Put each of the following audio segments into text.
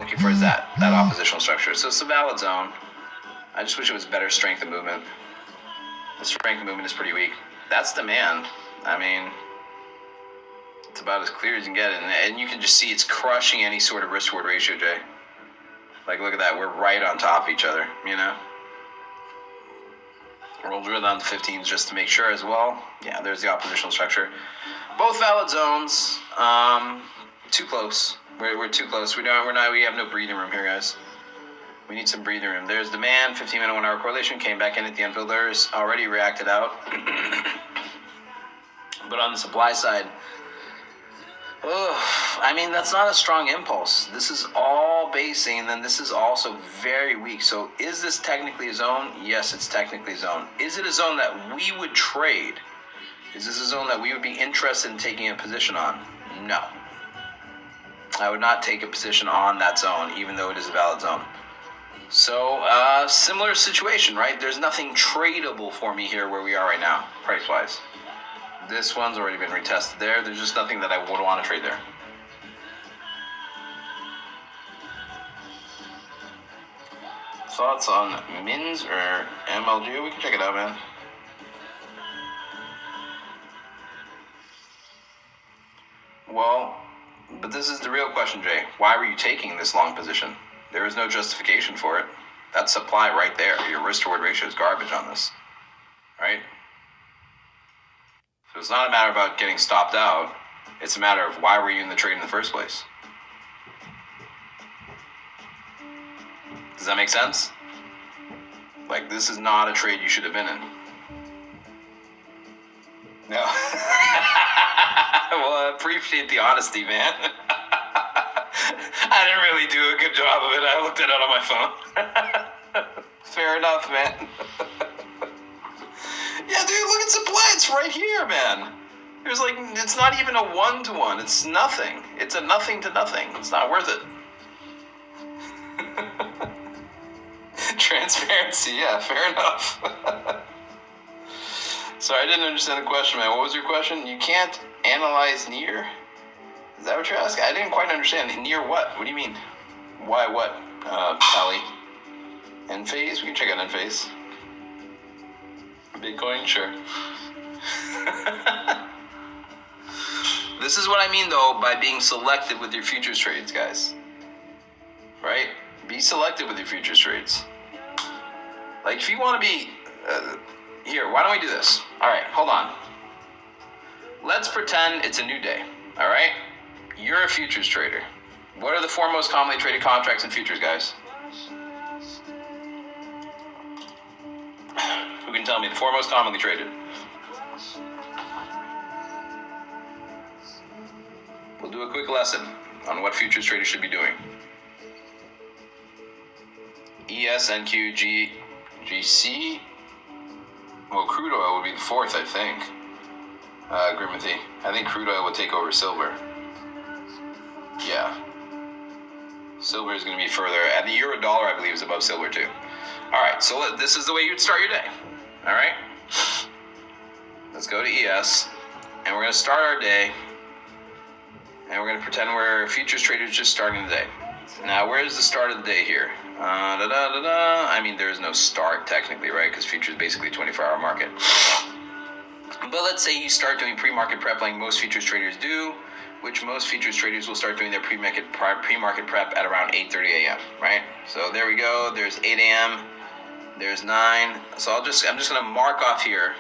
looking for is that oppositional structure. So it's a valid zone. I just wish it was better strength of movement. The strength of movement is pretty weak. That's demand. I mean, it's about as clear as you can get it. And you can just see it's crushing any sort of risk-reward ratio, Jay. Like, look at that. We're right on top of each other, you know? We'll drill down to 15s just to make sure as well. Yeah, there's the oppositional structure. Both valid zones. Too close. We're too close. We have no breathing room here, guys. We need some breathing room. There's demand, 15-minute, 1-hour correlation, came back in at the end. Filters already reacted out. But on the supply side, I mean, that's not a strong impulse. This is all basing, and then this is also very weak. So is this technically a zone? Yes, it's technically a zone. Is it a zone that we would trade? Is this a zone that we would be interested in taking a position on? No. I would not take a position on that zone, even though it is a valid zone. So, similar situation, right? There's nothing tradable for me here where we are right now, price-wise. This one's already been retested there. There's just nothing that I would want to trade there. Thoughts on MINS or MLG? We can check it out, man. Well, but this is the real question, Jay. Why were you taking this long position? There is no justification for it. That's supply right there. Your risk-reward ratio is garbage on this, right? So it's not a matter about getting stopped out. It's a matter of why were you in the trade in the first place? Does that make sense? Like, this is not a trade you should have been in. No. Well, I appreciate the honesty, man. I didn't really do a good job of it. I looked at it on my phone. Fair enough, man. Yeah, dude, look at supply. It's right here, man. There's like, it's not even a 1-to-1. It's nothing. It's a nothing to nothing. It's not worth it. Transparency, yeah, fair enough. Sorry, I didn't understand the question, man. What was your question? You can't analyze near? Is that what you're asking? I didn't quite understand. Near what? What do you mean? Why what, Pally? Enphase? We can check out Enphase. Bitcoin? Sure. This is what I mean, though, by being selective with your futures trades, guys. Right? Be selective with your futures trades. Like, if you want to be... here, why don't we do this? All right, hold on. Let's pretend it's a new day, all right? You're a futures trader. What are the four most commonly traded contracts in futures, guys? Who can tell me the four most commonly traded? We'll do a quick lesson on what futures traders should be doing. ES, NQ, GC. Well, crude oil would be the fourth, I think. Grimothy. I think crude oil would take over silver. Yeah. Silver is going to be further. And the euro dollar, I believe, is above silver, too. All right, so this is the way you'd start your day. All right? Let's go to ES. And we're going to start our day. And we're going to pretend we're futures traders just starting the day. Now, where's the start of the day here? I mean, there is no start, technically, right? Because futures is basically a 24-hour market. But let's say you start doing pre-market prep like most futures traders do, which most futures traders will start doing their pre-market prep at around 8:30 a.m., right? So there we go. There's 8 a.m. There's 9. So I'm just going to mark off here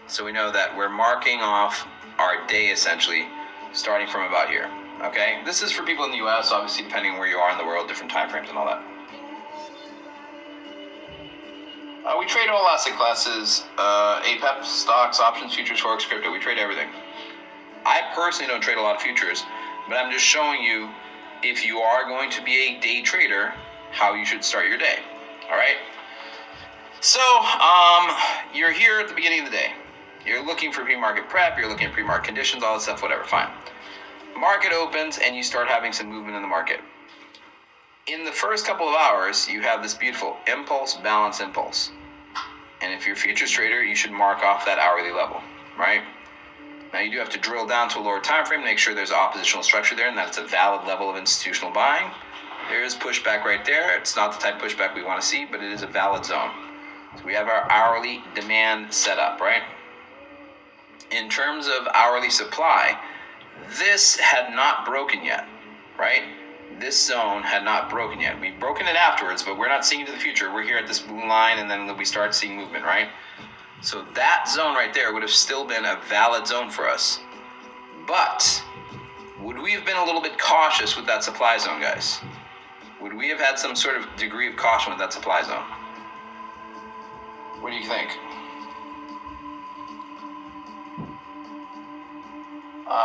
so we know that we're marking off our day, essentially, starting from about here, okay? This is for people in the U.S., obviously, depending on where you are in the world, different time frames and all that. We trade all asset classes, APEP, stocks, options, futures, forex, crypto. We trade everything. I personally don't trade a lot of futures, but I'm just showing you, if you are going to be a day trader, how you should start your day, all right? So, you're here at the beginning of the day. You're looking for pre-market prep, you're looking at pre-market conditions, all that stuff, whatever, fine. Market opens and you start having some movement in the market. In the first couple of hours, you have this beautiful impulse, balance, impulse. And if you're a futures trader, you should mark off that hourly level, right? Now you do have to drill down to a lower time frame, make sure there's oppositional structure there and that it's a valid level of institutional buying. There is pushback right there. It's not the type of pushback we want to see, but it is a valid zone. So we have our hourly demand set up, right? In terms of hourly supply, this had not broken yet, right? This zone had not broken yet. We've broken it afterwards, but we're not seeing into the future. We're here at this blue line, and then we start seeing movement, right? So that zone right there would have still been a valid zone for us. But would we have been a little bit cautious with that supply zone, guys? Would we have had some sort of degree of caution with that supply zone? What do you think?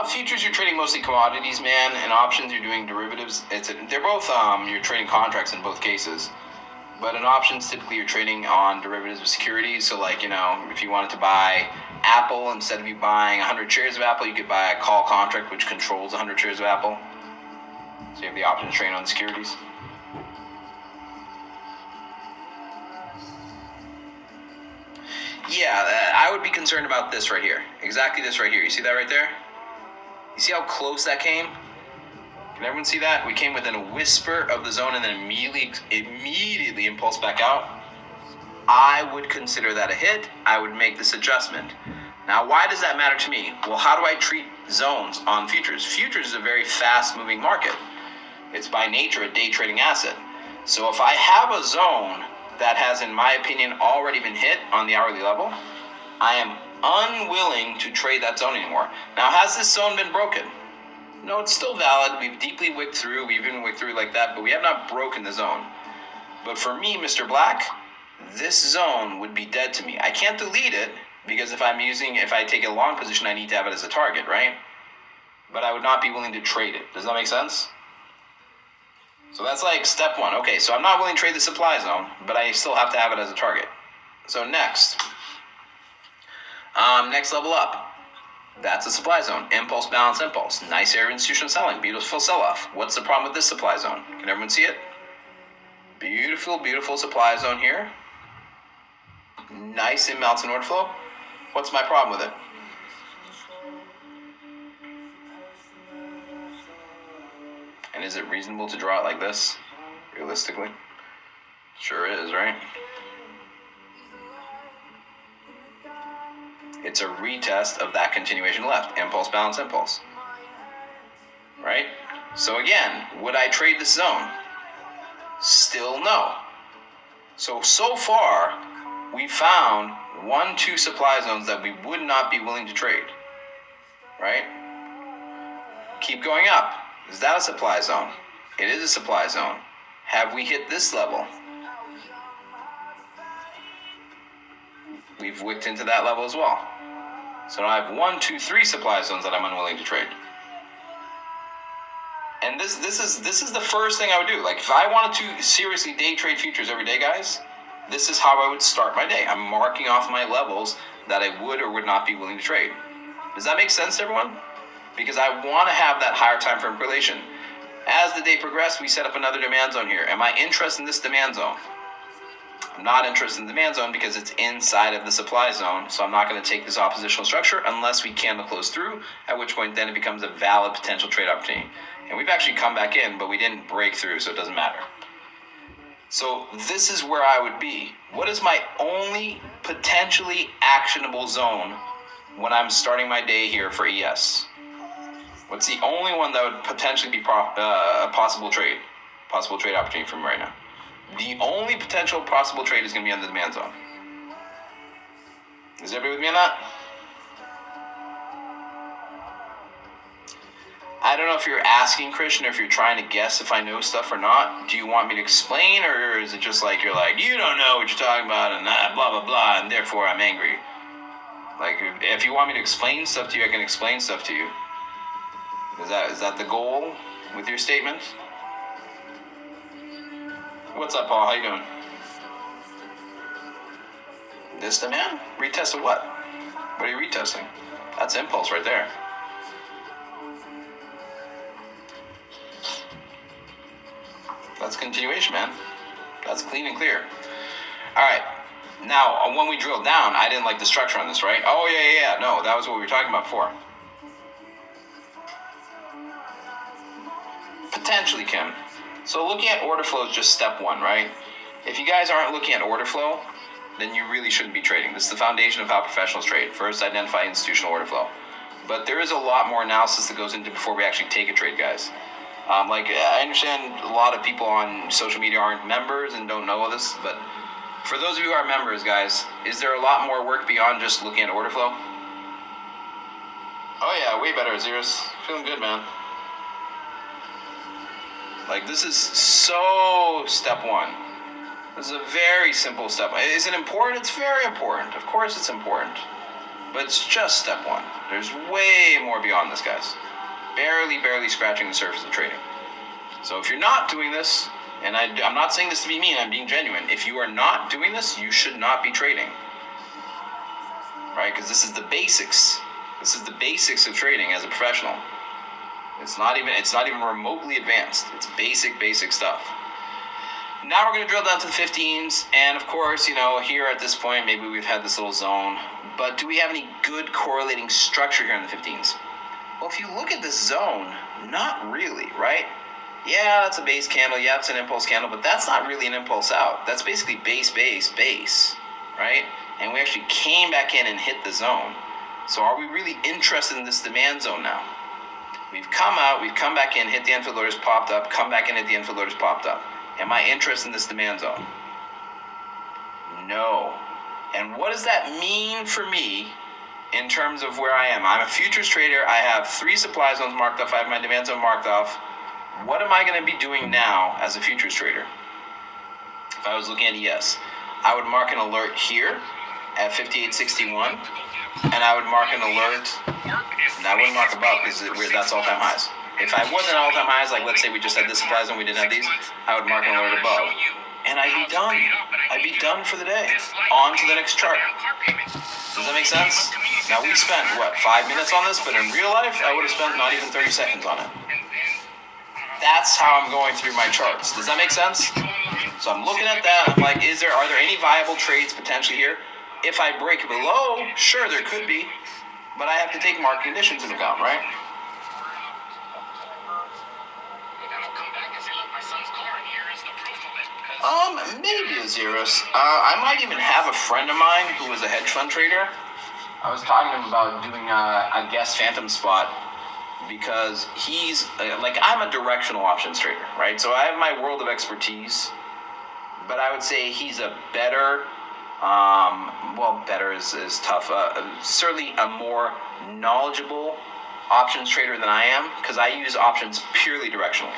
Futures, you're trading mostly commodities, man, and options, you're doing derivatives. They're both, you're trading contracts in both cases. But in options, typically you're trading on derivatives of securities. So like, if you wanted to buy Apple, instead of you buying 100 shares of Apple, you could buy a call contract which controls 100 shares of Apple. So you have the option to trade on securities. Yeah, I would be concerned about this right here. Exactly this right here. You see that right there? You see how close that came? Can everyone see that? We came within a whisper of the zone and then immediately impulse back out. I would consider that a hit. I would make this adjustment. Now, why does that matter to me? Well, how do I treat zones on futures? Futures is a very fast-moving market. It's by nature a day trading asset. So if I have a zone that has, in my opinion, already been hit on the hourly level, I am unwilling to trade that zone anymore. Now, has this zone been broken? No, it's still valid. We've deeply wicked through. We've even wicked through like that, but we have not broken the zone. But for me, Mr. Black, this zone would be dead to me. I can't delete it because if I take a long position, I need to have it as a target, right? But I would not be willing to trade it. Does that make sense? So that's like step one. Okay, so I'm not willing to trade the supply zone, but I still have to have it as a target. So next level up. That's a supply zone. Impulse, balance, impulse. Nice area of institutional selling. Beautiful sell-off. What's the problem with this supply zone? Can everyone see it? Beautiful, beautiful supply zone here. Nice imbalance in order flow. What's my problem with it? And is it reasonable to draw it like this, realistically? Sure is, right? It's a retest of that continuation left. Impulse, balance, impulse. Right? So again, would I trade this zone? Still no. So far, we found 1-2 supply zones that we would not be willing to trade. Right? Keep going up. Is that a supply zone? It is a supply zone. Have we hit this level? We've wicked into that level as well. So now I have 1, 2, 3 supply zones that I'm unwilling to trade. And this is the first thing I would do. Like if I wanted to seriously day trade futures every day, guys, this is how I would start my day. I'm marking off my levels that I would or would not be willing to trade. Does that make sense to everyone? Because I want to have that higher time frame correlation. As the day progressed, we set up another demand zone here. Am I interested in this demand zone? I'm not interested in the demand zone because it's inside of the supply zone, so I'm not going to take this oppositional structure unless we candle close through, at which point then it becomes a valid potential trade opportunity. And we've actually come back in, but we didn't break through, so it doesn't matter. So this is where I would be. What is my only potentially actionable zone when I'm starting my day here for ES? What's the only one that would potentially be a possible trade opportunity for me right now? The only potential possible trade is going to be on the demand zone. Is everybody with me on that? I don't know if you're asking, Christian, or if you're trying to guess if I know stuff or not. Do you want me to explain, or is it just like you're like, you don't know what you're talking about, and blah, blah, blah, and therefore I'm angry? Like, if you want me to explain stuff to you, I can explain stuff to you. Is that the goal with your statement? What's up, Paul? How you doing? This demand? Retest of what? What are you retesting? That's impulse right there. That's continuation, man. That's clean and clear. All right. Now, when we drilled down, I didn't like the structure on this, right? Oh, yeah. No, that was what we were talking about before. Potentially, Kim. So looking at order flow is just step one, right? If you guys aren't looking at order flow, then you really shouldn't be trading. This is the foundation of how professionals trade. First, identify institutional order flow. But there is a lot more analysis that goes into before we actually take a trade, guys. I understand a lot of people on social media aren't members and don't know this, but for those of you who are members, guys, is there a lot more work beyond just looking at order flow? Oh yeah, way better, Xerus. Feeling good, man. Like, this is so step one. This is a very simple step. Is it important? It's very important. Of course it's important. But it's just step one. There's way more beyond this, guys. Barely scratching the surface of trading. So if you're not doing this, and I'm not saying this to be mean, I'm being genuine. If you are not doing this, you should not be trading. Right? Because this is the basics. This is the basics of trading as a professional. It's not even remotely advanced. It's basic stuff. Now we're going to drill down to the 15s, and of course, here at this point, maybe we've had this little zone, but do we have any good correlating structure here in the 15s? Well, if you look at this zone, not really, right? Yeah, that's a base candle, yeah, it's an impulse candle, but that's not really an impulse out. That's basically base, right? And we actually came back in and hit the zone. So are we really interested in this demand zone now? We've come out, we've come back in, hit the infield orders, popped up, come back in, hit the infield orders, popped up. Am I interested in this demand zone? No. And what does that mean for me in terms of where I am? I'm a futures trader. I have 3 supply zones marked off. I have my demand zone marked off. What am I going to be doing now as a futures trader? If I was looking at ES, I would mark an alert here at 58.61, and I would mark an alert, and I wouldn't mark above because that's all-time highs. If I wasn't all-time highs, like let's say we just had this supply zone, we didn't have these, I would mark an alert above. And I'd be done. I'd be done for the day. On to the next chart. Does that make sense? Now we spent, 5 minutes on this, but in real life, I would have spent not even 30 seconds on it. That's how I'm going through my charts. Does that make sense? So I'm looking at that, I'm like, are there any viable trades potentially here? If I break below, sure, there could be, but I have to take market conditions into account, right? Maybe a Xerus. I might even have a friend of mine who was a hedge fund trader. I was talking to him about doing a guest phantom spot because he's, I'm a directional options trader, right? So I have my world of expertise, but I would say he's a better, better is tough, certainly a more knowledgeable options trader than I am, because I use options purely directionally,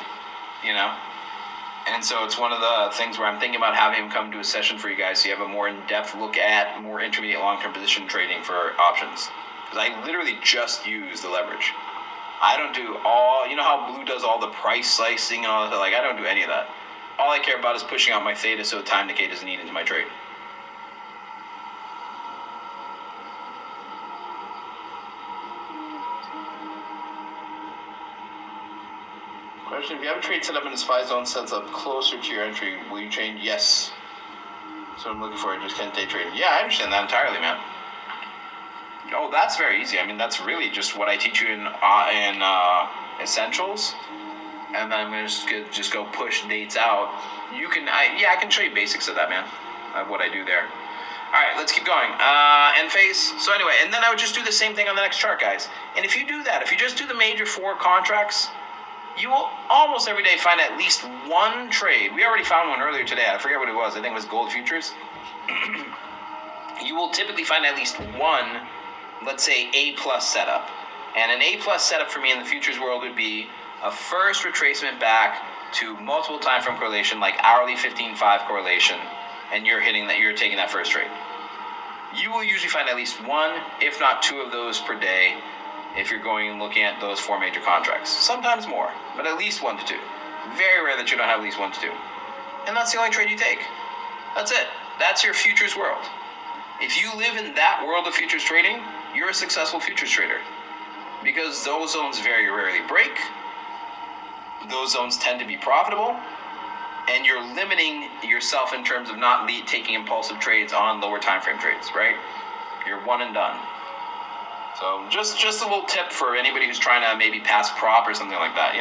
And so it's one of the things where I'm thinking about having him come do a session for you guys so you have a more in-depth look at more intermediate long-term position trading for options. Because I literally just use the leverage. I don't do how Blue does all the price slicing and all that, I don't do any of that. All I care about is pushing out my theta so time decay doesn't eat into my trade. Question, if you have a trade set up in a SPY zone sets up closer to your entry, will you change? Yes. So I'm looking for it, just can't day trade. Yeah, I understand that entirely, man. Oh, that's very easy. I mean, that's really just what I teach you in Essentials. And then I'm going to just go push dates out. I can show you basics of that, man, of what I do there. All right, let's keep going. End phase. So anyway, and then I would just do the same thing on the next chart, guys. And if you do that, if you just do the major 4 contracts, you will almost every day find at least one trade. We already found one earlier today. I forget what it was. I think it was gold futures. You will typically find at least one, let's say, A-plus setup. And an A-plus setup for me in the futures world would be a first retracement back to multiple time frame correlation, like hourly 15.5 correlation, and you're taking that first trade. You will usually find at least one, if not 2 of those per day, if you're going and looking at those 4 major contracts. Sometimes more, but at least 1 to 2. Very rare that you don't have at least 1 to 2. And that's the only trade you take. That's it. That's your futures world. If you live in that world of futures trading, you're a successful futures trader. Because those zones very rarely break. Those zones tend to be profitable. And you're limiting yourself in terms of not taking impulsive trades on lower time frame trades, right? You're one and done. So just a little tip for anybody who's trying to maybe pass prop or something like that,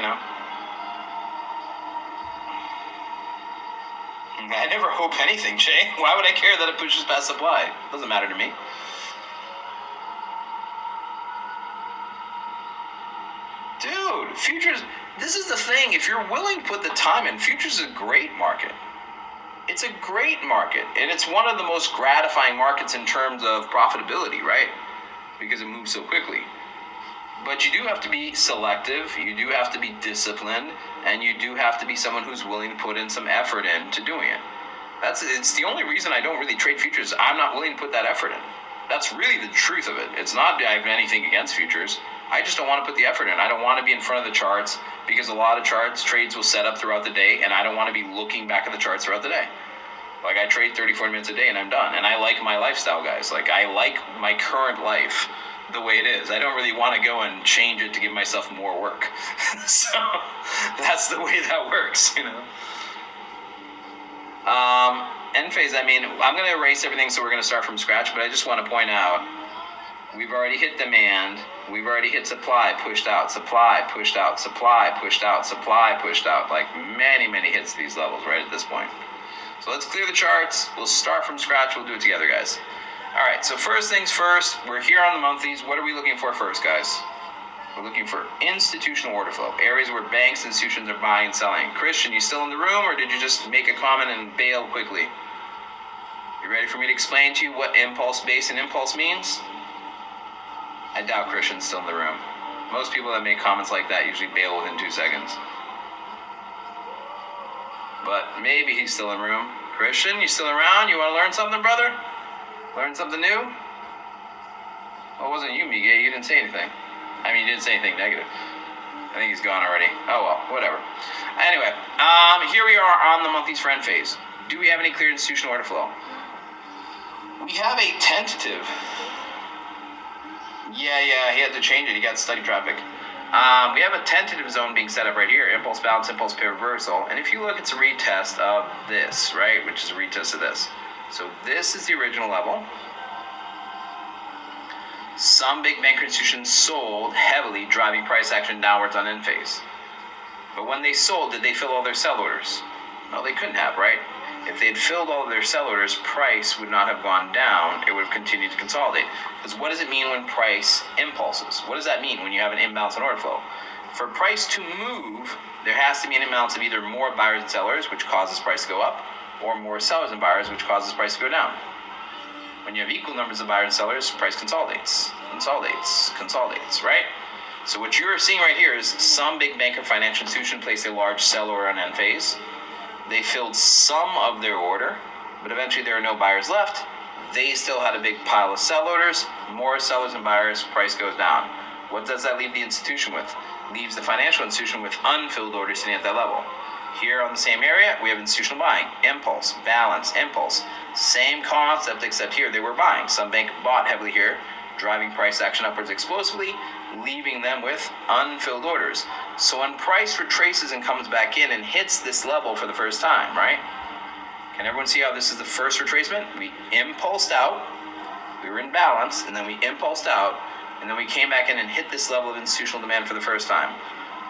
I never hope anything, Jay. Why would I care that it pushes past supply? Doesn't matter to me. Dude, futures, this is the thing. If you're willing to put the time in, futures is a great market. It's a great market, and it's one of the most gratifying markets in terms of profitability, right? Because it moves so quickly. But you do have to be selective, you do have to be disciplined, and you do have to be someone who's willing to put in some effort into doing it. It's the only reason I don't really trade futures. I'm not willing to put that effort in. That's really the truth of it. It's not I have anything against futures. I just don't want to put the effort in. I don't want to be in front of the charts because a lot of trades will set up throughout the day, and I don't want to be looking back at the charts throughout the day. Like, I trade 34 minutes a day and I'm done. And I like my lifestyle, guys. Like, I like my current life the way it is. I don't really want to go and change it to give myself more work. So that's the way that works, you know. End phase, I mean, I'm going to erase everything, so we're going to start from scratch, but I just want to point out, we've already hit demand, we've already hit supply, pushed out, supply, pushed out, supply, pushed out, supply, pushed out, like many, many hits to these levels right at this point. So let's clear the charts, we'll start from scratch, we'll do it together, guys. All right, so first things first, we're here on the monthlies. What are we looking for first, guys? We're looking for institutional order flow, areas where banks and institutions are buying and selling. Christian, you still in the room, or did you just make a comment and bail quickly? You ready for me to explain to you what impulse base and impulse means? I doubt Christian's still in the room. Most people that make comments like that usually bail within 2 seconds. But maybe he's still in the room. Christian, you still around? You want to learn something, brother? Learn something new? Well, it wasn't you, Miguel. You didn't say anything. I mean, you didn't say anything negative. I think he's gone already. Oh, well, whatever. Anyway, here we are on the monthlies for end phase. Do we have any clear institutional order flow? We have a tentative. Yeah, he had to change it. He got study traffic. We have a tentative zone being set up right here. Impulse balance, impulse pair reversal. And if you look, it's a retest of this, right? Which is a retest of this. So this is the original level. Some big banker institutions sold heavily, driving price action downwards on end phase. But when they sold, did they fill all their sell orders? No, they couldn't have, right? If they had filled all of their sell orders, price would not have gone down. It would have continued to consolidate. Because what does it mean when price impulses? What does that mean when you have an imbalance in order flow? For price to move, there has to be an imbalance of either more buyers and sellers, which causes price to go up, or more sellers and buyers, which causes price to go down. When you have equal numbers of buyers and sellers, price consolidates, right? So what you're seeing right here is some big bank or financial institution placed a large sell order on end phase. They filled some of their order, but eventually there are no buyers left. They still had a big pile of sell orders, more sellers and buyers, price goes down. What does that leave the institution with? Leaves the financial institution with unfilled orders sitting at that level. Here on the same area, we have institutional buying, impulse, balance, impulse. Same concept, except here they were buying. Some bank bought heavily here, driving price action upwards explosively, leaving them with unfilled orders. So when price retraces and comes back in and hits this level for the first time, right? Can everyone see how this is the first retracement? We impulsed out, we were in balance, and then we impulsed out, and then we came back in and hit this level of institutional demand for the first time.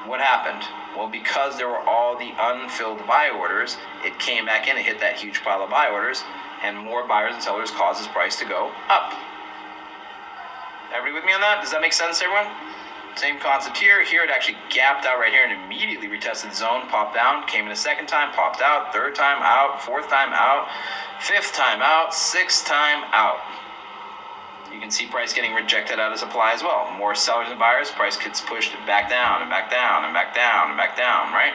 What happened? Well, because there were all the unfilled buy orders, it came back in and hit that huge pile of buy orders, and more buyers and sellers causes price to go up. Everybody with me on that? Does that make sense, everyone? Same concept here. Here it actually gapped out right here and immediately retested the zone, popped down, came in a second time, popped out, third time out, fourth time out, fifth time out, sixth time out. You can see price getting rejected out of supply as well. More sellers and buyers, price gets pushed back down and back down and back down and back down, right?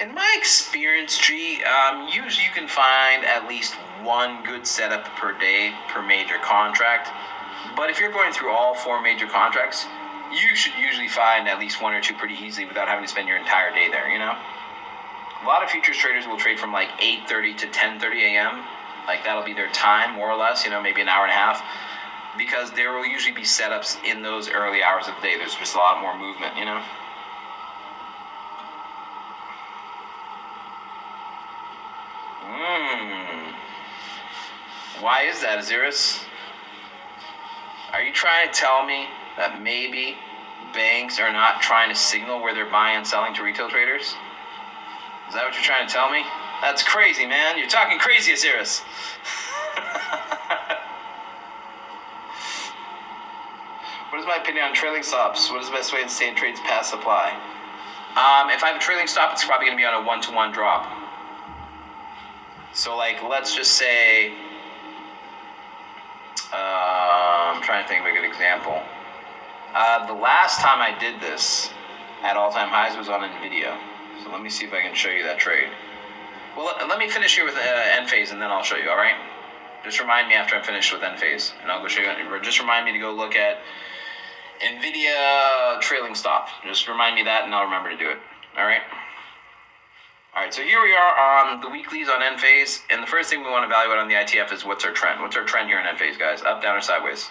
In my experience, G, usually you can find at least one good setup per day per major contract. But if you're going through all 4 major contracts, you should usually find at least 1 or 2 pretty easily without having to spend your entire day there, you know? A lot of futures traders will trade from like 8:30 to 10:30 a.m. Like that'll be their time, more or less, you know, maybe an hour and a half. Because there will usually be setups in those early hours of the day. There's just a lot more movement, you know? Why is that, Aziris? Are you trying to tell me that maybe banks are not trying to signal where they're buying and selling to retail traders? Is that what you're trying to tell me? That's crazy, man. You're talking crazy, Osiris. What is my opinion on trailing stops? What is the best way to stay in trades past supply? If I have a trailing stop, it's probably going to be on a 1-to-1 drop. So, like, let's just say, I'm trying to think of a good example. The last time I did this at all-time highs was on NVIDIA. So let me see if I can show you that trade. Well, let me finish here with Enphase, and then I'll show you, all right? Just remind me after I'm finished with Enphase, and I'll go show you. Just remind me to go look at NVIDIA trailing stop. Just remind me that, and I'll remember to do it, all right? All right, so here we are on the weeklies on Enphase, and the first thing we want to evaluate on the ITF is what's our trend. What's our trend here in Enphase, guys? Up, down, or sideways?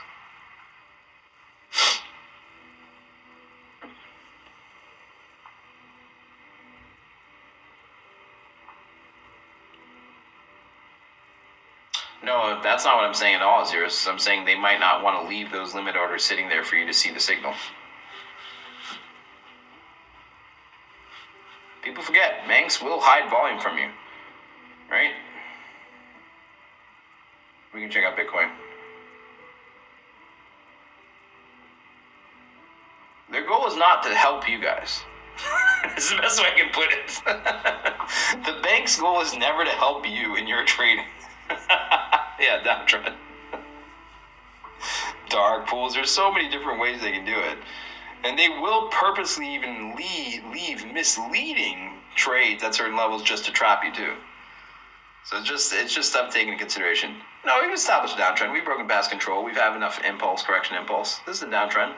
No, that's not what I'm saying at all, Zeros. I'm saying they might not want to leave those limit orders sitting there for you to see the signal. People forget, banks will hide volume from you, right? We can check out Bitcoin. Their goal is not to help you guys. This is the best way I can put it. The bank's goal is never to help you in your trading. Yeah, downtrend. Dark pools. There's so many different ways they can do it. And they will purposely even leave misleading trades at certain levels just to trap you too. So it's just stuff taken into consideration. No, we've established a downtrend. We've broken past control. We've had enough correction impulse. This is a downtrend.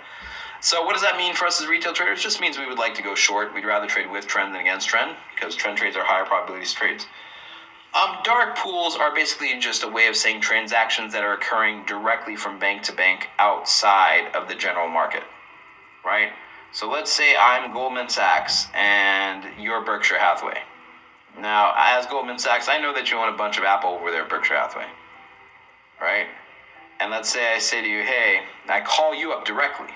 So what does that mean for us as retail traders? It just means we would like to go short. We'd rather trade with trend than against trend because trend trades are higher probabilities trades. Dark pools are basically just a way of saying transactions that are occurring directly from bank to bank outside of the general market, right? So let's say I'm Goldman Sachs and you're Berkshire Hathaway. Now, as Goldman Sachs, I know that you own a bunch of Apple over there at Berkshire Hathaway, right? And let's say I say to you, hey, I call you up directly.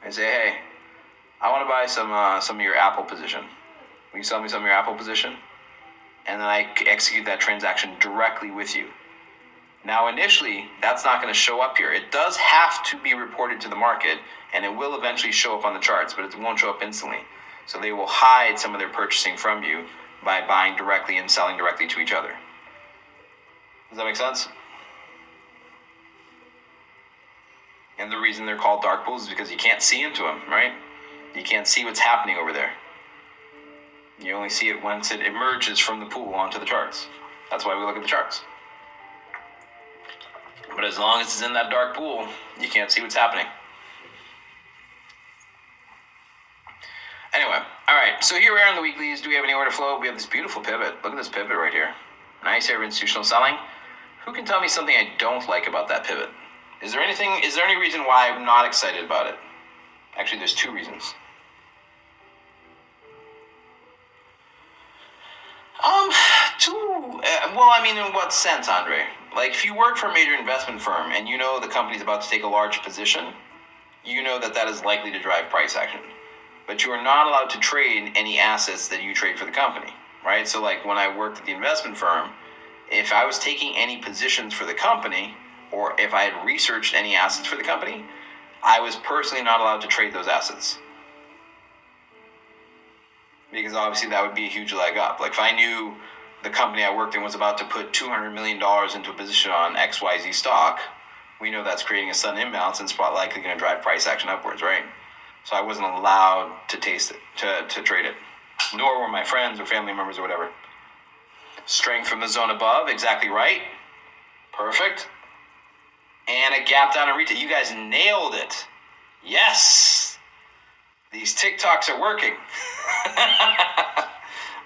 I say, hey, I want to buy some of your Apple position. Will you sell me some of your Apple position? And then I execute that transaction directly with you. Now, initially, that's not going to show up here. It does have to be reported to the market, and it will eventually show up on the charts, but it won't show up instantly. So they will hide some of their purchasing from you by buying directly and selling directly to each other. Does that make sense? And the reason they're called dark pools is because you can't see into them, right? You can't see what's happening over there. You only see it once it emerges from the pool onto the charts. That's why we look at the charts. But as long as it's in that dark pool, you can't see what's happening. Anyway, all right, so here we are in the weeklies. Do we have any order flow? We have this beautiful pivot. Look at this pivot right here. Nice area of institutional selling. Who can tell me something I don't like about that pivot? Is there any reason why I'm not excited about it? Actually, there's two reasons. Well, I mean, in what sense, Andre? Like, if you work for a major investment firm and you know the company's about to take a large position, you know that is likely to drive price action. But you are not allowed to trade any assets that you trade for the company, right? So, like, when I worked at the investment firm, if I was taking any positions for the company, or if I had researched any assets for the company, I was personally not allowed to trade those assets. Because obviously that would be a huge leg up. Like, if I knew the company I worked in was about to put $200 million into a position on XYZ stock, we know that's creating a sudden imbalance and it's likely going to drive price action upwards, right? So I wasn't allowed to taste it, to trade it. Nor were my friends or family members or whatever. Strength from the zone above, exactly right. Perfect. And a gap down in retail. You guys nailed it. Yes. These TikToks are working.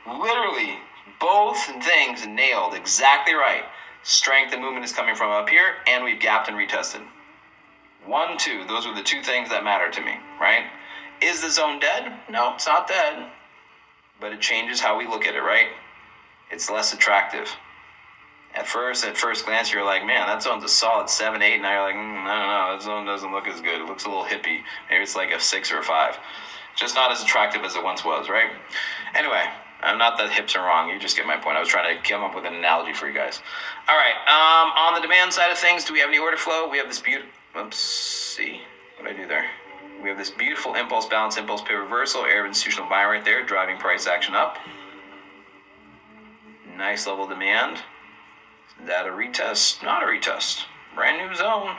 Literally, both things nailed exactly right. Strength and movement is coming from up here, and we've gapped and retested. 1, 2, those are the two things that matter to me, right? Is the zone dead? No, it's not dead. But it changes how we look at it, right? It's less attractive. At first glance, you're like, man, that zone's a solid 7, 8. Now you're like, I don't know, that zone doesn't look as good. It looks a little hippie. Maybe it's like a 6 or a 5. Just not as attractive as it once was, right? Anyway, I'm not that hips are wrong. You just get my point. I was trying to come up with an analogy for you guys. All right. On the demand side of things, do we have any order flow? We have this beautiful. Oops. See what I do there? We have this beautiful impulse balance, impulse pay reversal, area of institutional buying right there, driving price action up. Nice level of demand. Is that a retest? Not a retest. Brand new zone.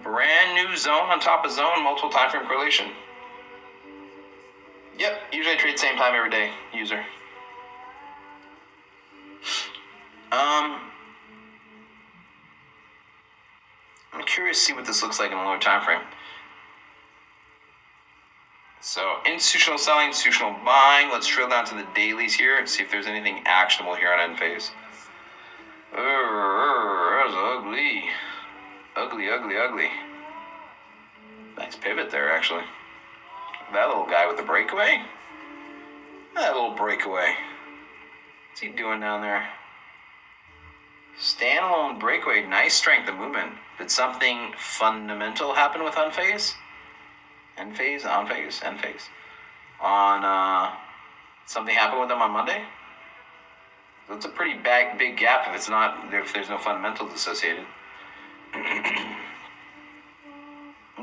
Brand new zone on top of zone, multiple time frame correlation. Yep, usually I trade same time every day, user. I'm curious to see what this looks like in a lower time frame. So institutional selling, institutional buying. Let's drill down to the dailies here and see if there's anything actionable here on end phase. That was ugly. Ugly. Nice pivot there, actually. That little guy with the breakaway? That little breakaway. What's he doing down there? Standalone breakaway. Nice strength of movement. Did something fundamental happen with unphase? End phase? On phase? End phase. Something happened with them on Monday? That's a pretty big gap if there's no fundamentals associated.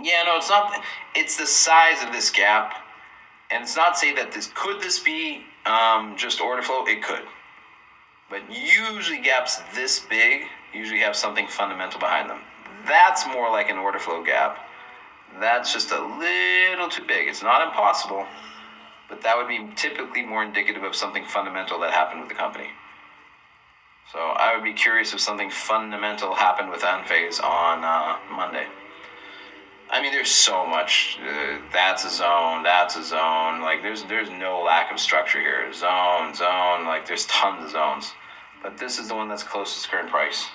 Yeah, no, it's not. It's the size of this gap, and it's not saying that could this be just order flow? It could, but usually gaps this big usually have something fundamental behind them. That's more like an order flow gap. That's just a little too big. It's not impossible, but that would be typically more indicative of something fundamental that happened with the company. So I would be curious if something fundamental happened with Unphase on Monday. I mean, there's so much. That's a zone. Like, there's no lack of structure here. Zone. Like, there's tons of zones. But this is the one that's closest to current price.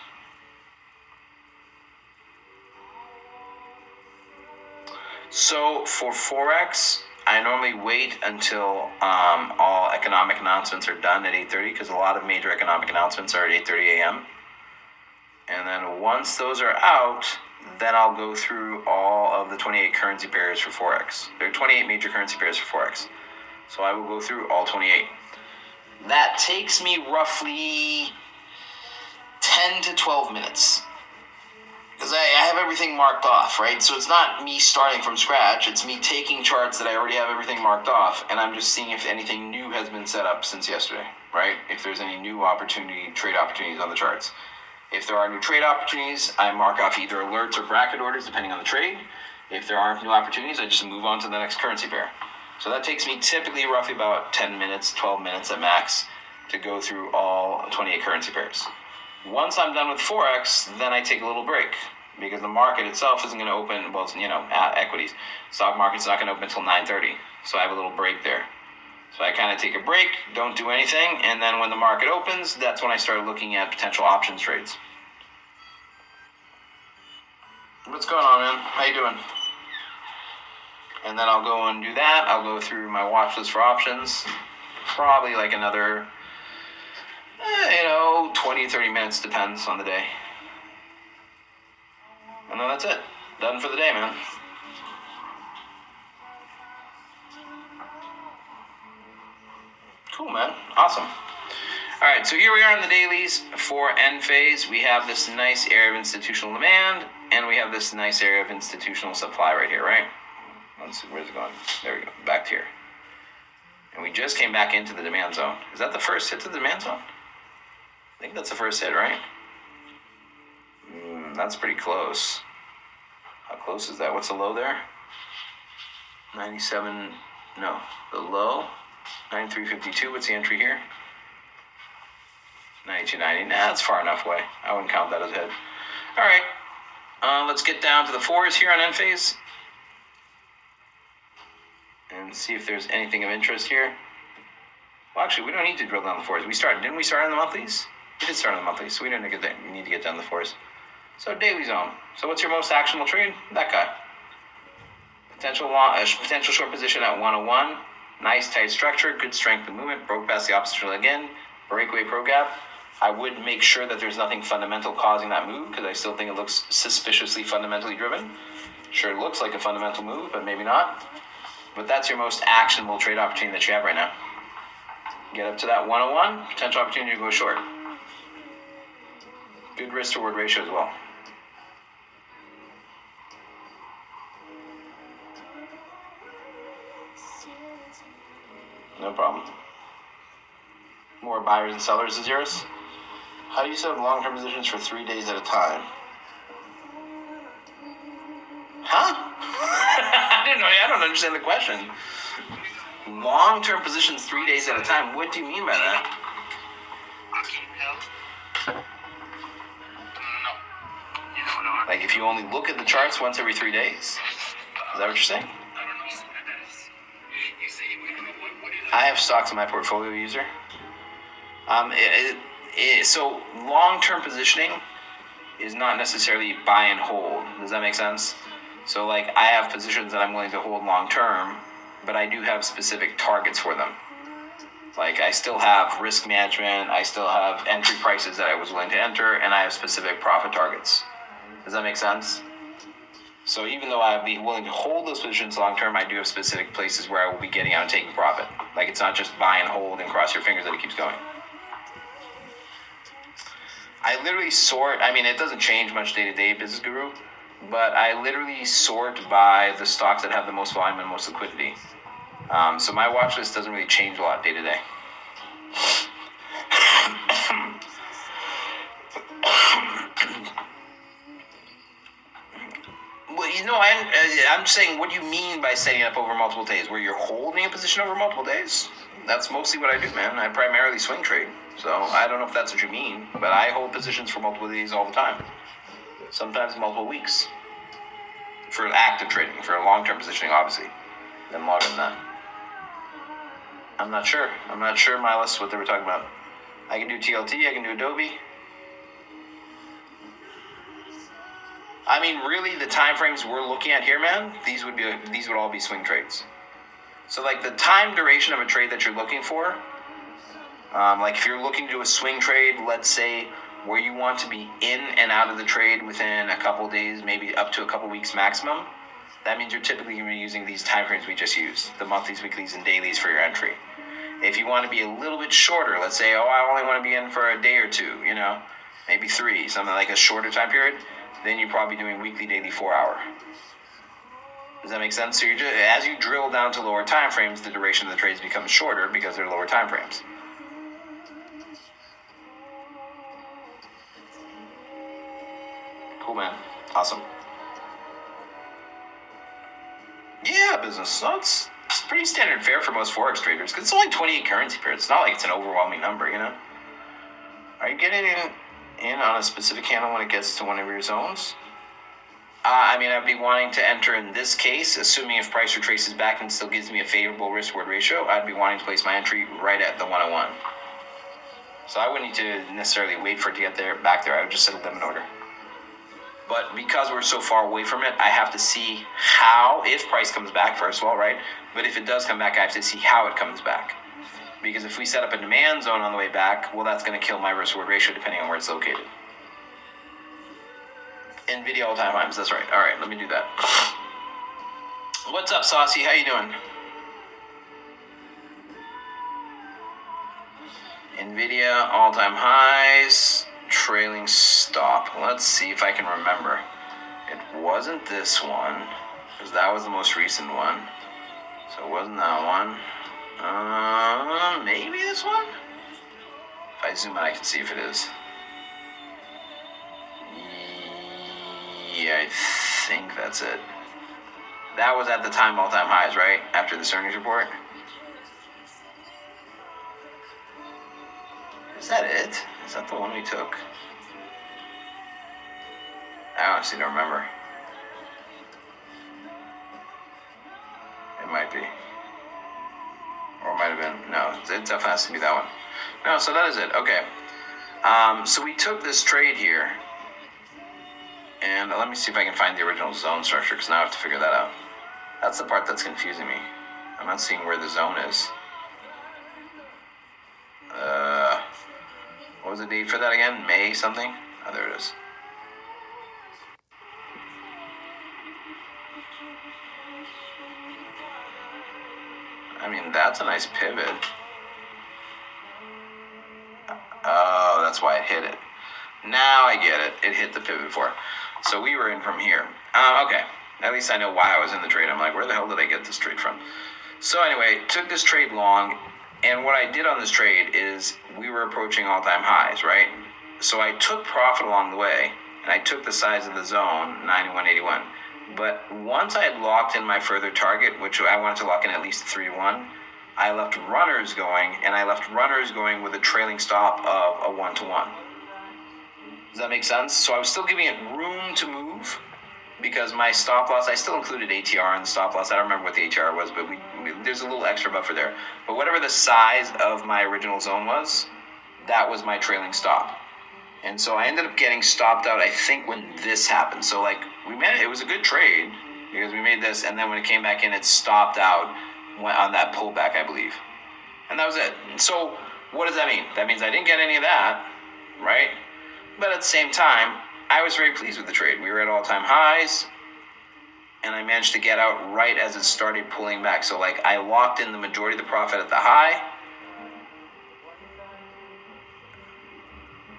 So for Forex, I normally wait until all economic announcements are done at 8:30 because a lot of major economic announcements are at 8:30 a.m. And then once those are out, then I'll go through all of the 28 currency pairs for Forex. There are 28 major currency pairs for Forex. So I will go through all 28. That takes me roughly 10 to 12 minutes. Because I have everything marked off, right? So it's not me starting from scratch. It's me taking charts that I already have everything marked off, and I'm just seeing if anything new has been set up since yesterday, right? If there's any new trade opportunities on the charts. If there are new trade opportunities, I mark off either alerts or bracket orders, depending on the trade. If there aren't new opportunities, I just move on to the next currency pair. So that takes me typically roughly about 10 minutes, 12 minutes at max to go through all 28 currency pairs. Once I'm done with Forex, then I take a little break because the market itself isn't going to open, well, equities. Stock market's not going to open until 9:30. So I have a little break there. So I kind of take a break, don't do anything, and then when the market opens, that's when I start looking at potential options trades. What's going on, man? How you doing? And then I'll go and do that. I'll go through my watch list for options. Probably like another 20, 30 minutes, depends on the day. And then that's it. Done for the day, man. Cool, man. Awesome. All right, so here we are in the dailies for end phase. We have this nice area of institutional demand, and we have this nice area of institutional supply right here, right? Let's see, where's it going? There we go, back to here. And we just came back into the demand zone. Is that the first hit to the demand zone? I think that's the first hit, right? That's pretty close. How close is that? What's the low there? 97, no, the low, 93.52, what's the entry here? 92.90, that's far enough away. I wouldn't count that as a hit. All right, let's get down to the fours here on end phase. And see if there's anything of interest here. Well, actually, we don't need to drill down the fours. Didn't we start on the monthlies? We did start on the monthlies, so we need to get down the fours. So daily zone. So what's your most actionable trade? That guy. Potential short position at 101. Nice tight structure, good strength of movement. Broke past the opposite again. Breakaway pro gap. I would make sure that there's nothing fundamental causing that move because I still think it looks suspiciously fundamentally driven. Sure, it looks like a fundamental move, but maybe not. But that's your most actionable trade opportunity that you have right now. Get up to that 101, potential opportunity to go short. Good risk to reward ratio as well. No problem. More buyers and sellers is yours. How do you set up long-term positions for 3 days at a time? Huh? I don't understand the question. Long-term positions 3 days at a time. What do you mean by that? Like if you only look at the charts once every 3 days? Is that what you're saying? I have stocks in my portfolio, user. So long-term positioning is not necessarily buy and hold. Does that make sense? So like I have positions that I'm willing to hold long-term, but I do have specific targets for them. Like I still have risk management, I still have entry prices that I was willing to enter, and I have specific profit targets. Does that make sense? So even though I'd be willing to hold those positions long-term, I do have specific places where I will be getting out and taking profit. Like it's not just buy and hold and cross your fingers that it keeps going. I literally sort, it doesn't change much day-to-day, Business Guru, but I literally sort by the stocks that have the most volume and most liquidity. So my watch list doesn't really change a lot day-to-day. Well, I'm saying, what do you mean by setting up over multiple days? Where you're holding a position over multiple days? That's mostly what I do, man. I primarily swing trade. So I don't know if that's what you mean, but I hold positions for multiple days all the time. Sometimes multiple weeks. For active trading, for long-term positioning, obviously. Then longer than that. I'm not sure my list what they were talking about. I can do TLT, I can do Adobe. Really, the time frames we're looking at here, man, these would all be swing trades. So like the time duration of a trade that you're looking for, like if you're looking to do a swing trade, let's say where you want to be in and out of the trade within a couple days, maybe up to a couple weeks maximum, that means you're typically going to be using these time frames we just used, the monthlies, weeklies, and dailies for your entry. If you want to be a little bit shorter, let's say, I only want to be in for a day or two, maybe 3, something like a shorter time period, then you're probably doing weekly, daily, 4-hour. Does that make sense? So as you drill down to lower time frames, the duration of the trades becomes shorter because they're lower time frames. Cool, man. Awesome. Yeah, business. So it's pretty standard fare for most Forex traders because it's only 28 currency pairs. It's not like it's an overwhelming number, Are you getting in on a specific handle when it gets to one of your zones? I'd be wanting to enter in this case, assuming if price retraces back and still gives me a favorable risk-reward ratio, I'd be wanting to place my entry right at the 101. So I wouldn't need to necessarily wait for it to get back there. I would just settle them in order. But because we're so far away from it, I have to see if price comes back first of all, right? But if it does come back, I have to see how it comes back. Because if we set up a demand zone on the way back, well, that's going to kill my risk-reward ratio depending on where it's located. NVIDIA all-time highs, that's right. All right, let me do that. What's up, Saucy? How you doing? NVIDIA all-time highs, trailing stop. Let's see if I can remember. It wasn't this one, because that was the most recent one. So it wasn't that one. Maybe this one? If I zoom out, I can see if it is. Yeah, I think that's it. That was at the time all-time highs, right? After this earnings report. Is that it? Is that the one we took? I honestly don't remember. It might be. Or it might have been. No, it definitely has to be that one. No, so that is it. Okay. So we took this trade here. And let me see if I can find the original zone structure, because now I have to figure that out. That's the part that's confusing me. I'm not seeing where the zone is. What was the date for that again? May something? Oh, there it is. I mean, that's a nice pivot. Oh, that's why it hit it. Now I get it. It hit the pivot before. So we were in from here. Okay. At least I know why I was in the trade. I'm like, where the hell did I get this trade from? So anyway, took this trade long. And what I did on this trade is we were approaching all-time highs, right? So I took profit along the way. And I took the size of the zone, 91.81. But once I had locked in my further target, which I wanted to lock in at least 3-1, I left runners going, and I left runners going with a trailing stop of a 1-to-1. Does that make sense? So I was still giving it room to move because my stop loss, I still included ATR in the stop loss. I don't remember what the ATR was, but there's a little extra buffer there. But whatever the size of my original zone was, that was my trailing stop. And so I ended up getting stopped out, I think, when this happened. So like it was a good trade because we made this, and then when it came back in, it stopped out on that pullback, I believe. And that was it. So what does that mean? That means I didn't get any of that, right? But at the same time, I was very pleased with the trade. We were at all-time highs, and I managed to get out right as it started pulling back. So like I locked in the majority of the profit at the high.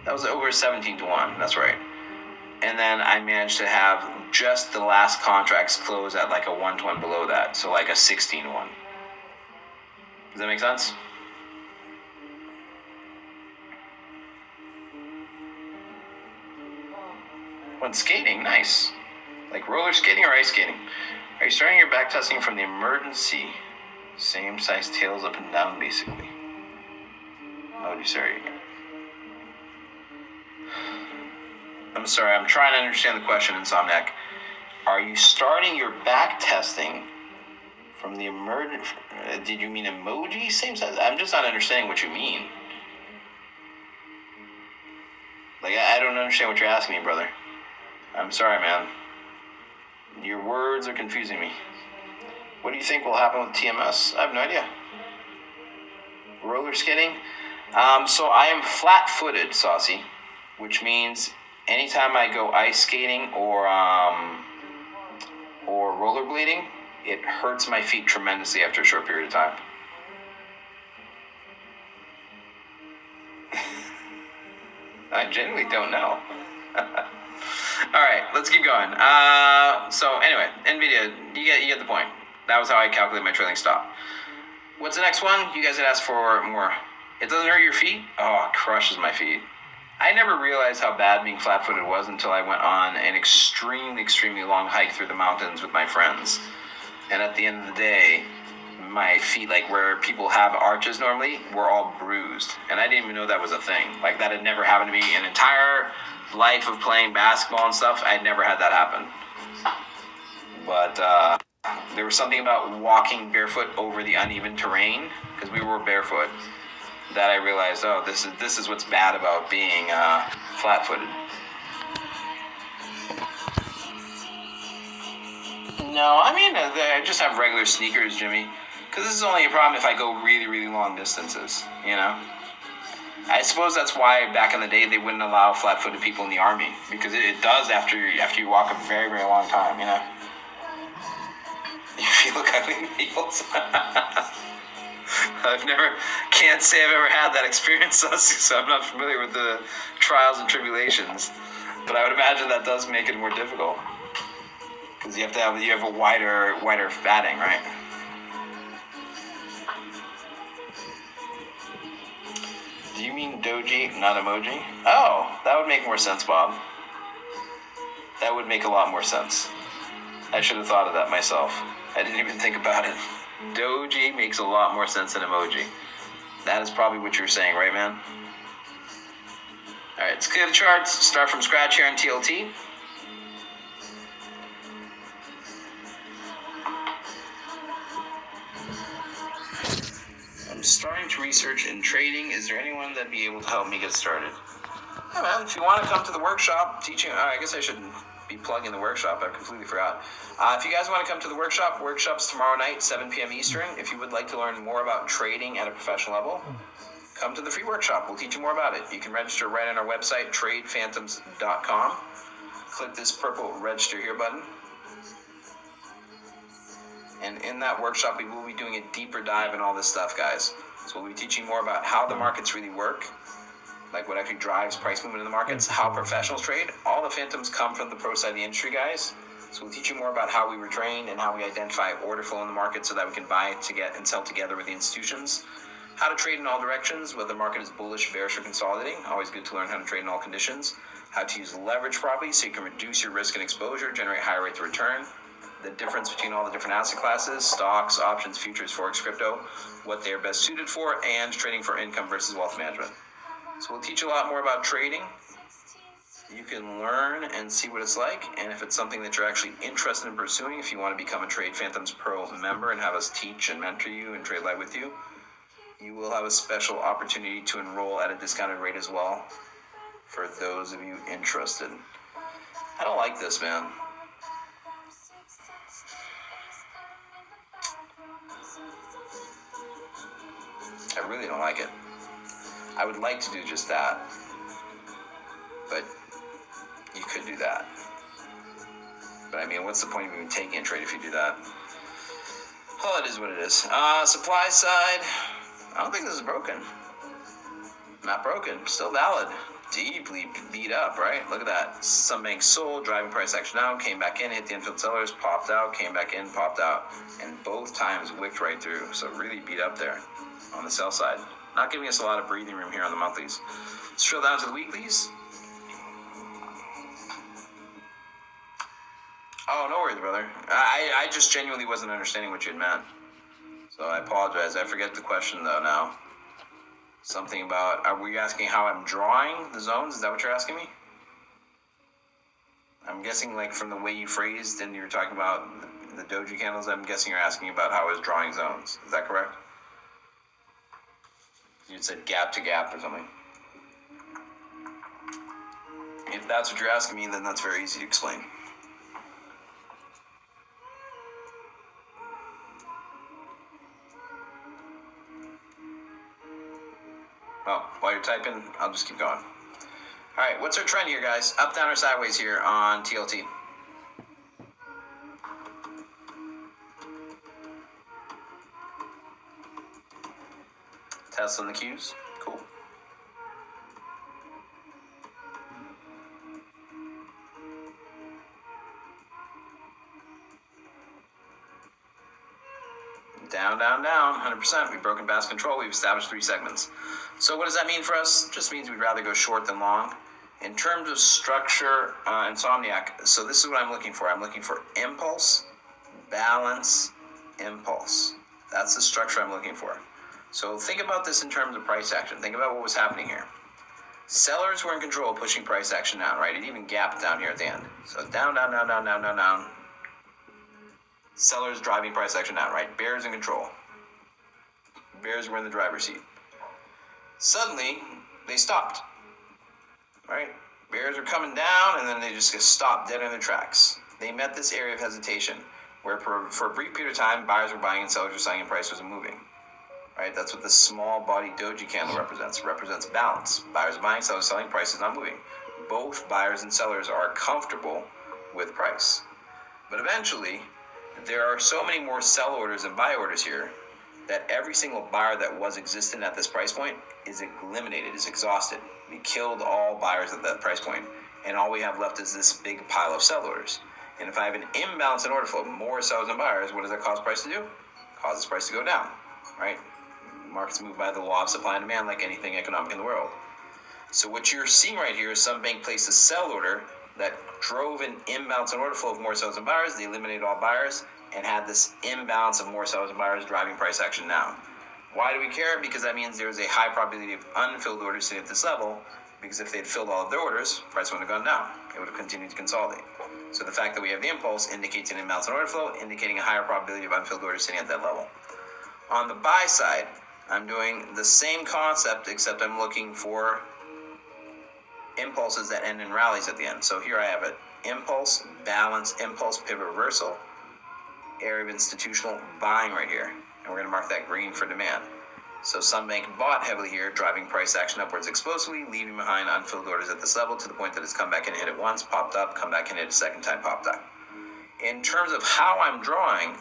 That was over 17-1, that's right. And then I managed to have just the last contracts close at like a 1-to-1 below that. So like a 16-1. Does that make sense? When skating, nice. Like roller skating or ice skating? Are you starting your back testing from the emergency? Same size tails up and down, basically. Oh, sorry. I'm sorry, I'm trying to understand the question, Insomniac. Are you starting your back testing from the emergent? Did you mean emoji? Same size? I'm just not understanding what you mean. Like, I don't understand what you're asking me, brother. I'm sorry, man. Your words are confusing me. What do you think will happen with TMS? I have no idea. Roller skating? So I am flat-footed, Saucy, which means anytime I go ice skating or rollerblading, it hurts my feet tremendously after a short period of time. I genuinely don't know. All right, let's keep going. So anyway, NVIDIA, you get the point. That was how I calculate my trailing stop. What's the next one? You guys had asked for more. It doesn't hurt your feet? Oh, it crushes my feet. I never realized how bad being flat-footed was until I went on an extremely, extremely long hike through the mountains with my friends. And at the end of the day, my feet, like where people have arches normally, were all bruised. And I didn't even know that was a thing. Like that had never happened to me in an entire life of playing basketball and stuff. I'd never had that happen. But there was something about walking barefoot over the uneven terrain, because we were barefoot, that I realized, oh, this is what's bad about being flat-footed. No, I mean, I just have regular sneakers, Jimmy, because this is only a problem if I go really, really long distances, you know? I suppose that's why back in the day they wouldn't allow flat-footed people in the army, because it does after you walk a very, very long time, you know? If you look ugly in heels. Can't say I've ever had that experience, so I'm not familiar with the trials and tribulations. But I would imagine that does make it more difficult, because you have a wider fatting, right? Do you mean doji, not emoji? Oh, that would make more sense, Bob. That would make a lot more sense. I should have thought of that myself. I didn't even think about it. Doji makes a lot more sense than emoji. That is probably what you're saying, right, man? All right, let's clear the charts. Start from scratch here on TLT. I'm starting to research in trading. Is there anyone that'd be able to help me get started? Yeah, man, if you want to come to the workshop, teaching, I guess I should be plugging the workshop. I completely forgot. If you guys want to come to the workshop's tomorrow night, 7 p.m. Eastern. If you would like to learn more about trading at a professional level, come to the free workshop. We'll teach you more about it. You can register right on our website, tradephantoms.com. Click this purple register here button. And in that workshop, we will be doing a deeper dive in all this stuff, guys. So we'll be teaching more about how the markets really work, like what actually drives price movement in the markets, how professionals trade. All the phantoms come from the pro side of the industry, guys. So we'll teach you more about how we were trained and how we identify order flow in the market so that we can buy to get and sell together with the institutions. How to trade in all directions, whether the market is bullish, bearish, or consolidating. Always good to learn how to trade in all conditions. How to use leverage properly so you can reduce your risk and exposure, generate higher rates of return. The difference between all the different asset classes, stocks, options, futures, forex, crypto, what they are best suited for, and trading for income versus wealth management. So we'll teach you a lot more about trading. You can learn and see what it's like, and if it's something that you're actually interested in pursuing, if you want to become a Trade Phantoms Pro member and have us teach and mentor you and trade live with you, you will have a special opportunity to enroll at a discounted rate as well for those of you interested. I don't like this, man. I really don't like it. I would like to do just that, but you could do that. But I mean, what's the point of even taking a trade if you do that? Well, it is what it is. Supply side, I don't think this is broken. Not broken, still valid. Deeply beat up, right? Look at that. Some banks sold, driving price action down, came back in, hit the infield sellers, popped out, came back in, popped out, and both times wicked right through. So really beat up there on the sell side. Not giving us a lot of breathing room here on the monthlies. Let's drill down to the weeklies. Oh, no worries, brother. I just genuinely wasn't understanding what you had meant. So I apologize. I forget the question, though, now. Something about, were you asking how I'm drawing the zones? Is that what you're asking me? I'm guessing, like, from the way you phrased and you were talking about the doji candles, I'm guessing you're asking about how I was drawing zones. Is that correct? You said gap to gap or something. If that's what you're asking me, then that's very easy to explain. Well, while you're typing, I'll just keep going. All right, what's our trend here, guys? Up, down, or sideways here on TLT? Tesla and the Qs. Cool. Down, down, down, 100%. We've broken basket control. We've established 3 segments. So what does that mean for us? It just means we'd rather go short than long. In terms of structure, Insomniac, so this is what I'm looking for. I'm looking for impulse, balance, impulse. That's the structure I'm looking for. So think about this in terms of price action. Think about what was happening here. Sellers were in control, pushing price action down, right? It even gapped down here at the end. So down, down, down, down, down, down, down. Sellers driving price action down, right? Bears in control. Bears were in the driver's seat. Suddenly, they stopped, right? Bears are coming down, and then they just get stopped dead in their tracks. They met this area of hesitation, where for a brief period of time, buyers were buying and sellers were selling and price wasn't moving. Right, that's what the small body doji candle represents. It represents balance. Buyers are buying, sellers selling, price is not moving. Both buyers and sellers are comfortable with price. But eventually, there are so many more sell orders and buy orders here that every single buyer that was existent at this price point is eliminated, is exhausted. We killed all buyers at that price point, and all we have left is this big pile of sell orders. And if I have an imbalance in order flow, more sellers than buyers, what does that cause price to do? Causes price to go down, right? Markets move by the law of supply and demand like anything economic in the world. So what you're seeing right here is some bank placed a sell order that drove an imbalance in order flow of more sellers than buyers. They eliminated all buyers and had this imbalance of more sellers and buyers driving price action down. Why do we care? Because that means there's a high probability of unfilled orders sitting at this level, because if they'd filled all of their orders, price wouldn't have gone down. It would have continued to consolidate. So the fact that we have the impulse indicates an imbalance in order flow, indicating a higher probability of unfilled orders sitting at that level. On the buy side, I'm doing the same concept, except I'm looking for impulses that end in rallies at the end. So here I have it. Impulse, balance, impulse, pivot, reversal. Area of institutional buying right here. And we're going to mark that green for demand. So Sunbank bought heavily here, driving price action upwards explosively, leaving behind unfilled orders at this level to the point that it's come back and hit it once, popped up, come back and hit a second time, popped up. In terms of how I'm drawing,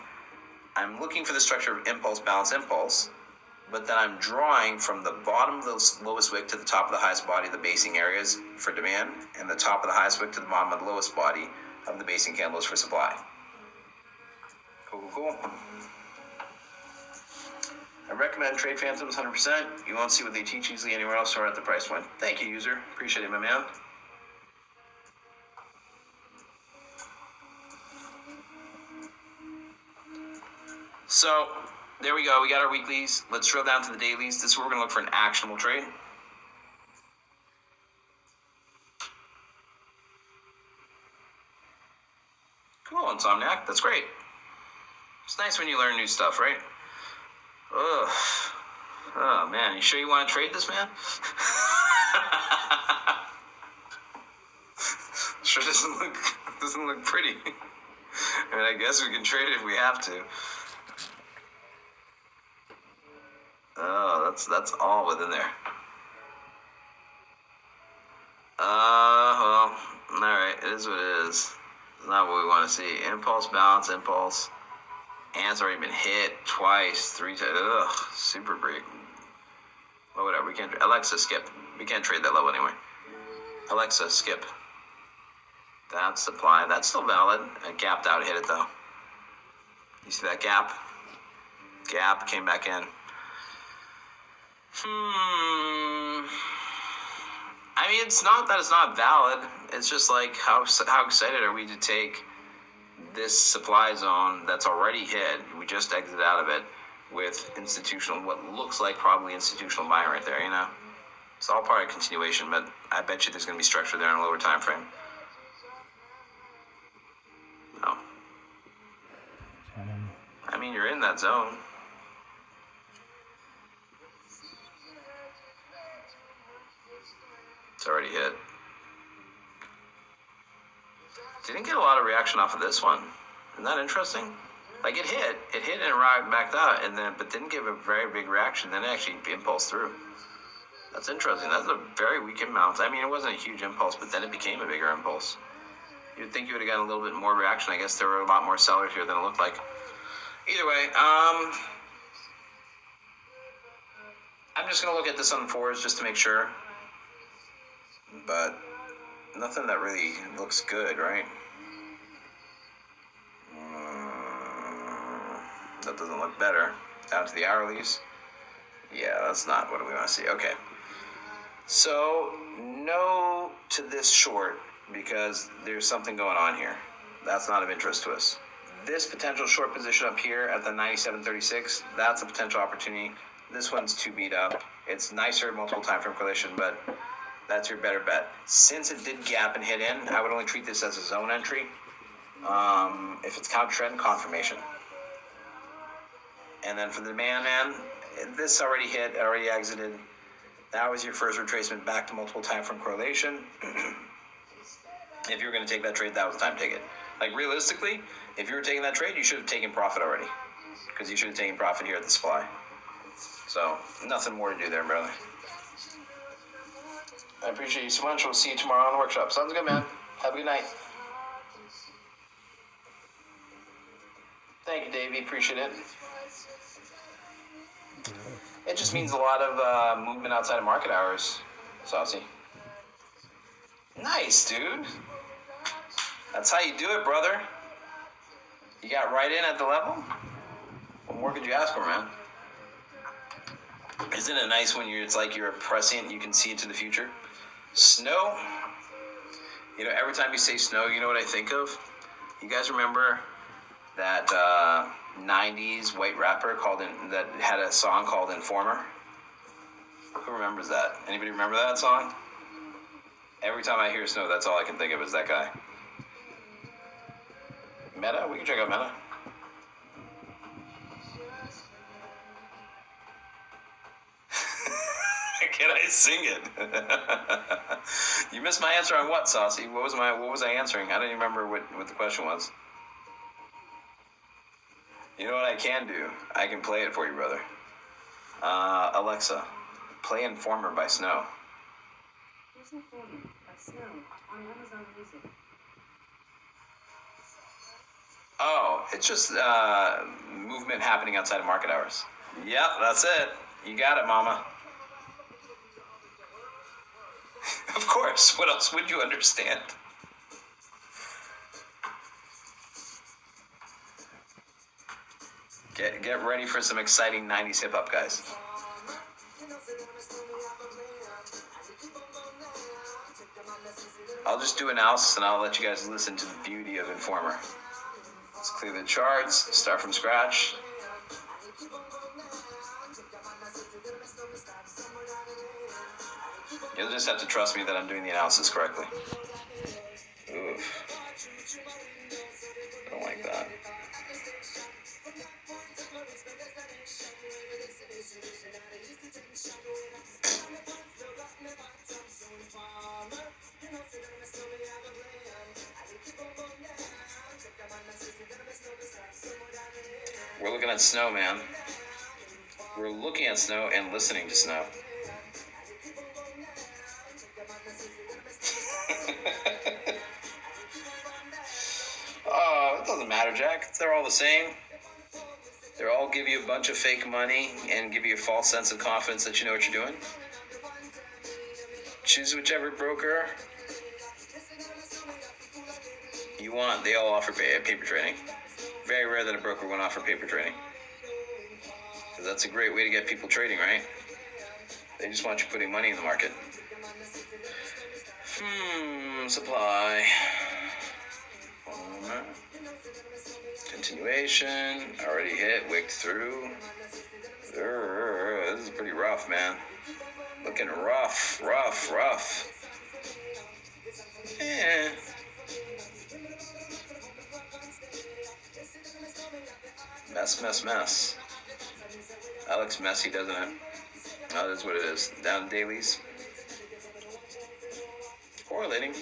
I'm looking for the structure of impulse, balance, impulse, but then I'm drawing from the bottom of the lowest wick to the top of the highest body of the basing areas for demand, and the top of the highest wick to the bottom of the lowest body of the basing candles for supply. Cool. I recommend Trade Phantoms 100%. You won't see what they teach easily anywhere else or at the price point. Thank you, user. Appreciate it, my man. So, there we go. We got our weeklies. Let's drill down to the dailies. This is where we're going to look for an actionable trade. Cool, Insomniac. That's great. It's nice when you learn new stuff, right? Ugh. Oh, man. You sure you want to trade this, man? Sure doesn't look pretty. I mean, I guess we can trade it if we have to. Oh, that's all within there. Well, alright, it is what it is. It's not what we want to see. Impulse, balance, impulse. Ant's already been hit twice, 3 times. Ugh, super break. Well, whatever, we can't. Alexa, skip. We can't trade that level anyway. Alexa, skip. That's supply. That's still valid. It gapped out, hit it though. You see that gap? Gap, came back in. I mean, it's not that it's not valid. It's just like how excited are we to take this supply zone that's already hit? We just exited out of it with institutional, what looks like probably institutional buying right there. You know, it's all part of continuation, but I bet you there's going to be structure there in a lower time frame. No, I mean you're in that zone. It's already hit. Didn't get a lot of reaction off of this one. Isn't that interesting? Like it hit and it backed out, and then but didn't give a very big reaction. Then it actually impulsed through. That's interesting. That's a very weak imbalance. I mean, it wasn't a huge impulse, but then it became a bigger impulse. You'd think you would have gotten a little bit more reaction. I guess there were a lot more sellers here than it looked like. Either way, I'm just gonna look at this on the fours just to make sure. But nothing that really looks good, right? That doesn't look better. Down to the hourlies. Yeah, that's not what we want to see. Okay. So, no to this short because there's something going on here. That's not of interest to us. This potential short position up here at the 97.36, that's a potential opportunity. This one's too beat up. It's nicer multiple time frame correlation, but that's your better bet. Since it did gap and hit in, I would only treat this as a zone entry. If it's counter trend, confirmation. And then for the demand, this already hit, already exited. That was your first retracement back to multiple time frame correlation. If you were going to take that trade, that was the time to take it. Like realistically, if you were taking that trade, you should have taken profit already, because you should have taken profit here at the supply. So nothing more to do there, brother. I appreciate you so much. We'll see you tomorrow on the workshop. Sounds good, man. Have a good night. Thank you, Davey. Appreciate it. It just means a lot of movement outside of market hours, Saucy. Nice, dude. That's how you do it, brother. You got right in at the level. What more could you ask for, man? Isn't it nice when it's like you're prescient, you can see into the future? Snow. You know, every time you say snow, you know what I think of? You guys remember that 90s white rapper that had a song called Informer? Who remembers that? Anybody remember that song? Every time I hear snow, that's all I can think of is that guy. Meta? We can check out Meta. Can I sing it? You missed my answer on what, Saucy? What was I answering? I don't even remember what the question was. You know what I can do? I can play it for you, brother. Alexa, play Informer by Snow. Here's Informer by Snow on Amazon Music. Oh, it's just movement happening outside of market hours. Yep, that's it. You got it, mama. Of course. What else would you understand? Get ready for some exciting 90s hip-hop, guys. I'll just do analysis and I'll let you guys listen to the beauty of Informer. Let's clear the charts, start from scratch. You'll just have to trust me that I'm doing the analysis correctly. Oof. I don't like that. We're looking at snow, man. We're looking at snow and listening to snow. Oh, it doesn't matter, Jack. They're all the same. They'll all give you a bunch of fake money and give you a false sense of confidence that you know what you're doing. Choose whichever broker you want. They all offer paper trading. Very rare that a broker won't offer paper trading. Because that's a great way to get people trading, right? They just want you putting money in the market. Supply. Continuation. Already hit. Wicked through. This is pretty rough, man. Looking rough. Yeah. Mess. That looks messy, doesn't it? Oh, that's what it is. Down dailies. Correlating.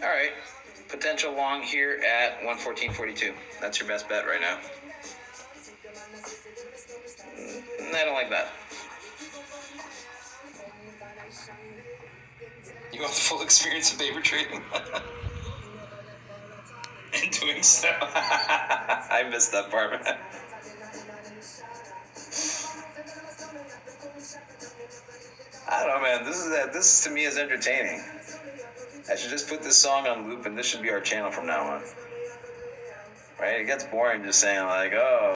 All right. Potential long here at 114.42. That's your best bet right now. I don't like that. You want the full experience of paper trading? And doing so. I missed that part, man. I don't know, man. This to me is entertaining. I should just put this song on loop and this should be our channel from now on. Right? It gets boring just saying like, oh.